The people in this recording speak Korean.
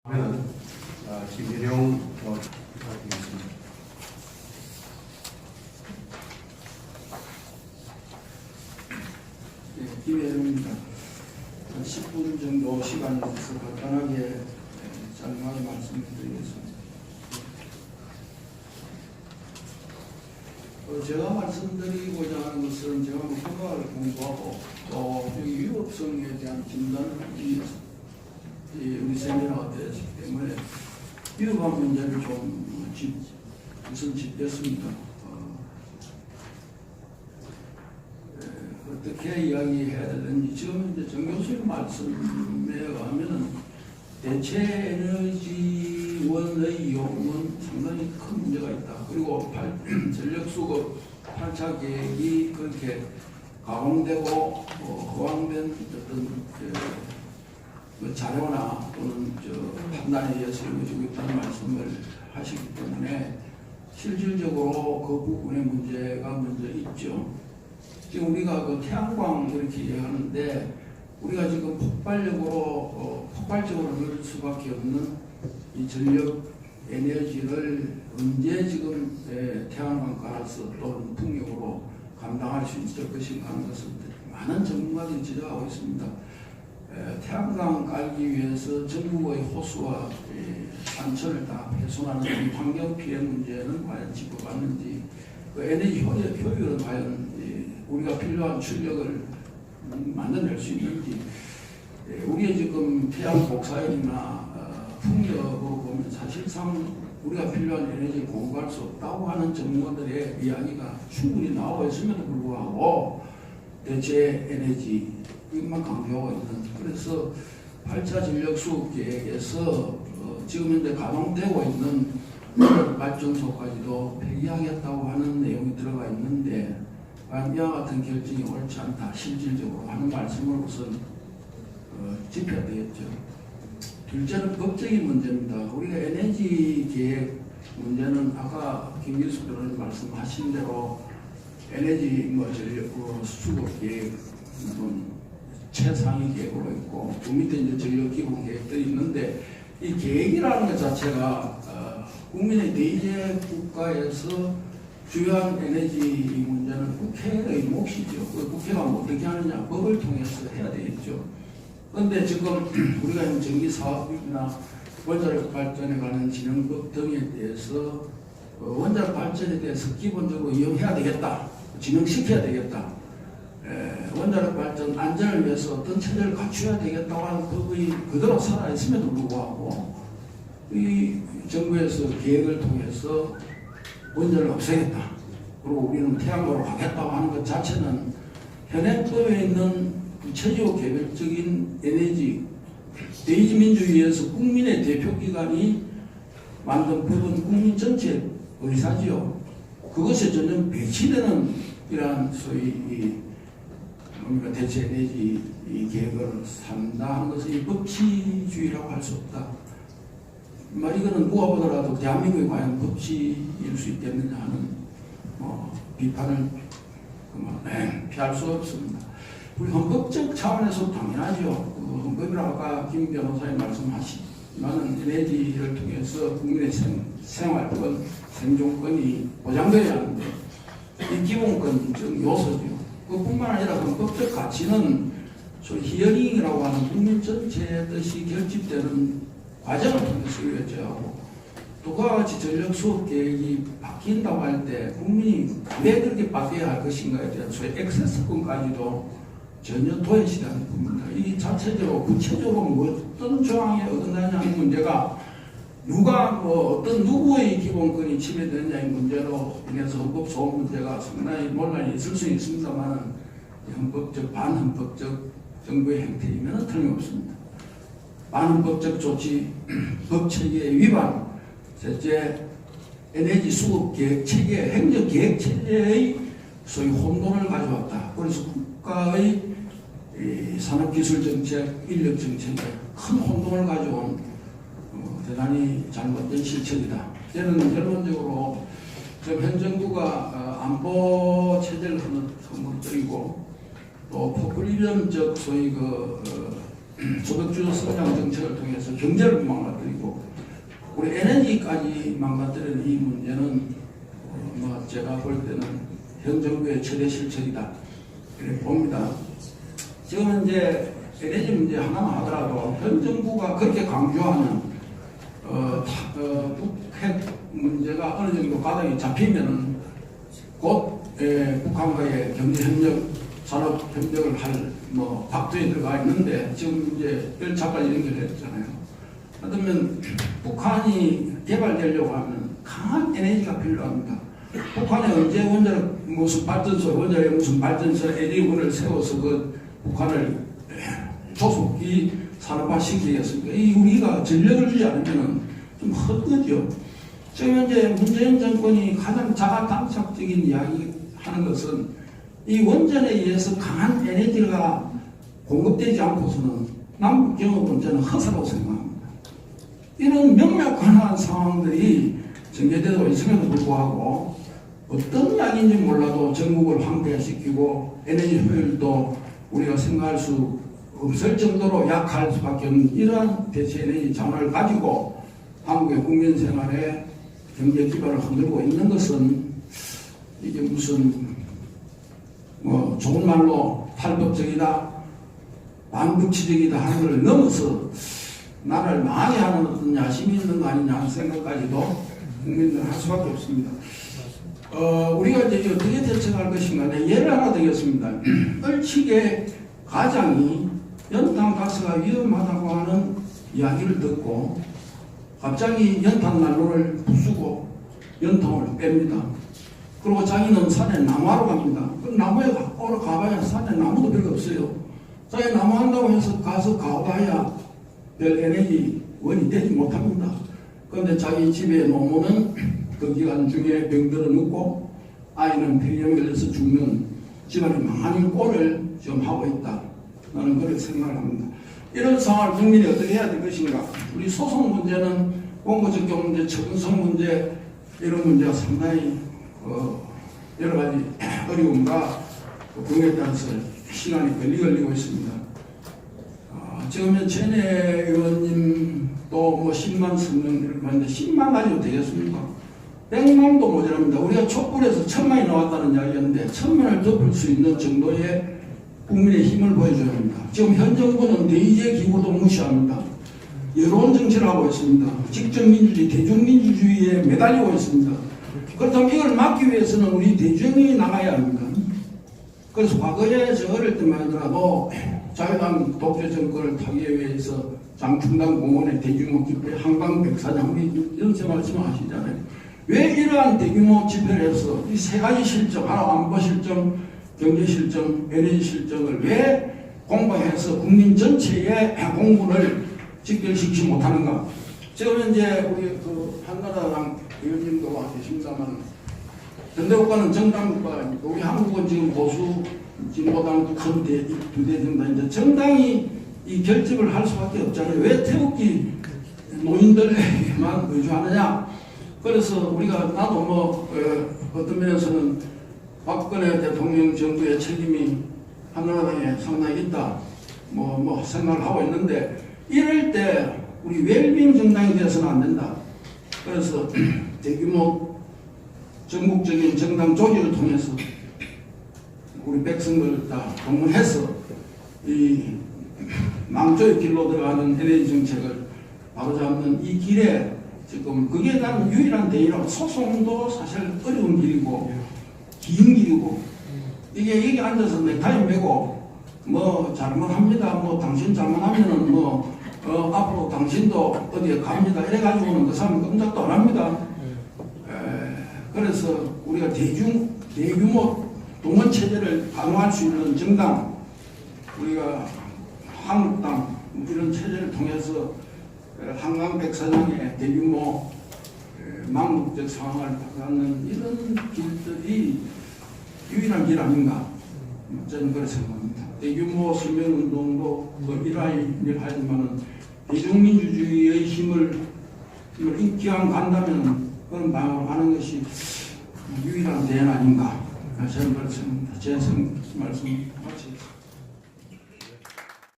그러면 김일용 부탁드리겠습니다. 네, 김혜룡입니다. 10분 정도 시간이 있어서 간단하게 짧게 말씀을 드리겠습니다. 제가 말씀드리고자 하는 것은 제가 국가를 공부하고 또 위협성에 대한 진단을 하기 위해서 우리 세미나가 되었기 때문에 위협한 문제를 좀 우선 짚겠습니다. 어떻게 이야기해야 되는지 지금 이제 정 교수님 말씀에 의하면 대체 에너지원의 이용은 상당히 큰 문제가 있다. 그리고 전력 수급 8차 계획이 그렇게 가공되고 허황된 어떤 자료나 또는 판단에 의해서 이루어지고 있다는 말씀을 하시기 때문에 실질적으로 그 부분의 문제가 먼저 있죠. 지금 우리가 그 태양광 이렇게 얘기하는데 우리가 지금 폭발적으로 늘릴 수밖에 없는 이 전력 에너지를 언제 지금 태양광 깔아서 또는 풍력으로 감당할 수 있을 것인가 하는 것을 많은 전문가들이 지적하고 있습니다. 태양광 깔기 위해서 전국의 호수와 산천을 다 훼손하는 이 환경 피해 문제는 과연 짚어봤는지, 그 에너지 효율은 과연 우리가 필요한 출력을 만들어낼 수 있는지, 우리의 지금 태양 복사열이나 풍력으로 보면 사실상 우리가 필요한 에너지를 공급할 수 없다고 하는 전문가들의 이야기가 충분히 나와 있음에도 불구하고 대체 에너지 이것만 강조하고 있는, 그래서 8차 전력 수급 계획에서 지금 현재 가동되고 있는 발전소까지도 폐기하겠다고 하는 내용이 들어가 있는데 이와 같은 결정이 옳지 않다 실질적으로 하는 말씀을 우선 짚어야 되겠죠. 둘째는 법적인 문제입니다. 우리가 에너지 계획 문제는 아까 김길수 변호사님 말씀하신 대로 에너지 전력 수급 계획은 최상위 계획으로 있고 그 밑에 이제 전력 기본 계획들이 있는데 이 계획이라는 것 자체가 국민의 내재 국가에서 주요한 에너지 문제는 국회의 몫이죠. 그 국회가 어떻게 하느냐, 법을 통해서 해야 되겠죠. 그런데 지금 우리가 전기 사업이나 원자력 발전에 관한 진흥법 등에 대해서 원자력 발전에 대해서 기본적으로 이용해야 되겠다, 진흥시켜야 되겠다, 원자력 발전 안전을 위해서 어떤 체제를 갖춰야 되겠다고 하는 법이 그대로 살아있음에도 불구하고 이 정부에서 계획을 통해서 원자를 없애겠다, 그리고 우리는 태양광으로 가겠다고 하는 것 자체는 현행법에 있는 구체적 개별적인 에너지 대의민주주의에서 국민의 대표기관이 만든 법은 국민 전체 의사지요. 그것에 전혀 배치되는 이러한 소위 대체 에너지 계획을 산다 하는 것은 법치주의라고 할 수 없다. 이거는 누가 보더라도 대한민국이 과연 법치일 수 있겠느냐 하는 비판을 피할 수 없습니다. 우리 헌법적 차원에서 당연하죠. 헌법이라고 아까 김 변호사님 말씀하시지만은 에너지를 통해서 국민의 생활권, 생존권이 보장되어야 하는데 이 기본권적 요소죠. 그뿐만 아니라 헌법적 가치는 소위 히어링이라고 하는 국민 전체의 뜻이 결집되는 과정을 통해서 이루어져하고, 또 그와 같이 전력 수급 계획이 바뀐다고 할 때 국민이 왜 그렇게 바뀌어야 할 것인가에 대한 소위 액세스권까지도 전혀 도외시되지 않는 부분입니다. 이 자체적으로 구체적으로 어떤 조항에 어긋나냐는 문제가 누가 어떤 누구의 기본권이 침해되느냐의 문제로 인해서 헌법 소원 문제가 상당히 논란이 있을 수 있습니다만 헌법적 반헌법적 정부의 행태이면 틀림없습니다. 반헌법적 조치, 법체계 위반, 셋째 에너지 수급 계획 체계, 행정 계획 체계의 소위 혼돈을 가져왔다. 그래서 국가의 산업기술 정책, 인력 정책에 큰 혼동을 가져온 대단히 잘못된 실책이다. 저는 결론적으로 지금 현 정부가 안보 체제를 허물뜨리고 또 포퓰리즘적 소위 소득주도 성장 정책을 통해서 경제를 망가뜨리고 우리 에너지까지 망가뜨리는 이 문제는 뭐 제가 볼 때는 현 정부의 최대 실책이다 이렇게 봅니다. 지금 이제 에너지 문제 하나만 하더라도 현 정부가 그렇게 강조하는 북핵 문제가 어느 정도 가닥이 잡히면은 곧 북한과의 경제 협력, 산업 협력을 할 뭐 박두에 들어가 있는데 지금 이제 1차까지 연결했잖아요. 그러면 북한이 개발되려고 하면 강한 에너지가 필요합니다. 북한에 언제 원자력 무슨 발전소, 원자력 무슨 발전소 에너지원을 세워서 그 북한을 조속히 산업화 시키겠습니까? 이 우리가 전력을 주지 않으면 좀 헛되죠. 지금 현재 문재인 정권이 가장 자가당착적인 이야기 하는 것은 이 원전에 의해서 강한 에너지가 공급되지 않고서는 남북 경협은 저는 허사라고 생각합니다. 이런 명백한 상황들이 전개되고 있음에도 불구하고 어떤 이야기인지 몰라도 전국을 황폐화시키고 에너지 효율도 우리가 생각할 수 없을 정도로 약할 수밖에 없는 이러한 대체 에너지 자원을 가지고 한국의 국민 생활에 경제 기반을 흔들고 있는 것은 이게 무슨 뭐 좋은 말로 탈법적이다, 반국치적이다 하는 걸 넘어서 나라를 망해하는 어떤 야심이 있는 거 아니냐 하는 생각까지도 국민들은 할 수밖에 없습니다. 우리가 이제 어떻게 대처할 것인가 네, 예를 하나 드리겠습니다. 얼치게 가장이 연탄 가스가 위험하다고 하는 이야기를 듣고 갑자기 연탄 난로를 부수고 연탄을 뺍니다. 그리고 자기는 산에 나무하러 갑니다. 그 나무에 가봐야 산에 나무도 별로 없어요. 자기 나무 한다고 해서 가서 가봐야 별 에너지 원이 되지 못합니다. 그런데 자기 집에 놓으면 그 기간 중에 병들어 눕고 아이는 폐렴에 걸려서 죽는 집안이 망하는 꼴을 지금 하고 있다. 나는 그렇게 생각을 합니다. 이런 상황을 국민이 어떻게 해야 될 것인가? 우리 소송 문제는 원고적격 문제, 처분성 문제 이런 문제가 상당히 여러 가지 어려움과 그에 따라서 시간이 걸리고 있습니다. 지금 전에 의원님 또 뭐 10만 성명 이렇게 하는데 10만 가지고 되겠습니까? 100만도 모자랍니다. 우리가 촛불에서 1000만이 나왔다는 이야기였는데 1000만을 덮을 수 있는 정도의 국민의 힘을 보여줘야 합니다. 지금 현 정부는 대의제 기구도 무시합니다. 여론 정치를 하고 있습니다. 직접민주주의, 대중민주주의에 매달리고 있습니다. 그렇다면 이걸 막기 위해서는 우리 대중이 나가야 합니다. 그래서 과거에 저 어릴 때만 하더라도 자유당 독재 정권을 타기 위해서 장충당 공원의 대규모 집회, 한강 백사장, 우리 연세 말씀하시잖아요. 왜 이러한 대규모 집회를 해서 이 세 가지 실정, 하나 안보 실정, 경제 실정, 에너지 실정을 왜 공부해서 국민 전체의 공분을 직결시키지 못하는가? 지금 현재 우리 그 한나라당 의원님도 와 계십니다만 현대국가는 정당국가, 우리 한국은 지금 보수 진보당 두대 정당인데 정당이 이 결집을 할 수밖에 없잖아요. 왜 태극기 노인들에게만 의존하느냐? 그래서 우리가 나도 뭐 어떤 면에서는 박근혜 대통령 정부의 책임이 한나라당에 상당히 있다 뭐 생각을 하고 있는데 이럴 때 우리 웰빙 정당이 되어서는 안 된다. 그래서 대규모 전국적인 정당 조직을 통해서 우리 백성들 다 동원해서 이 망조의 길로 들어가는 에너지 정책을 바로잡는 이 길에 지금 그게 난 유일한 대의라고. 소송도 사실 어려운 길이고 긴 길이고 이게 여기 앉아서 넥타이 매고 뭐 잘못합니다. 뭐 당신 잘못하면은 뭐 앞으로 당신도 어디에 갑니다. 이래가지고는 그 사람 꼼짝도 안 합니다. 그래서 우리가 대규모 동원 체제를 강화할 수 있는 정당, 우리가 한국당 이런 체제를 통해서 한강 백사장의 대규모 망국적 상황을 받는 이런 길들이 유일한 길 아닌가? 저는 그렇게 생각합니다. 대규모 서명운동도 이러한 일을 하지만은 대중민주주의의 힘을 기왕 간다면 그런 방향으로 하는 것이 유일한 대안 아닌가? 저는 그렇게 생각합니다. 제 말씀 마치겠습니다.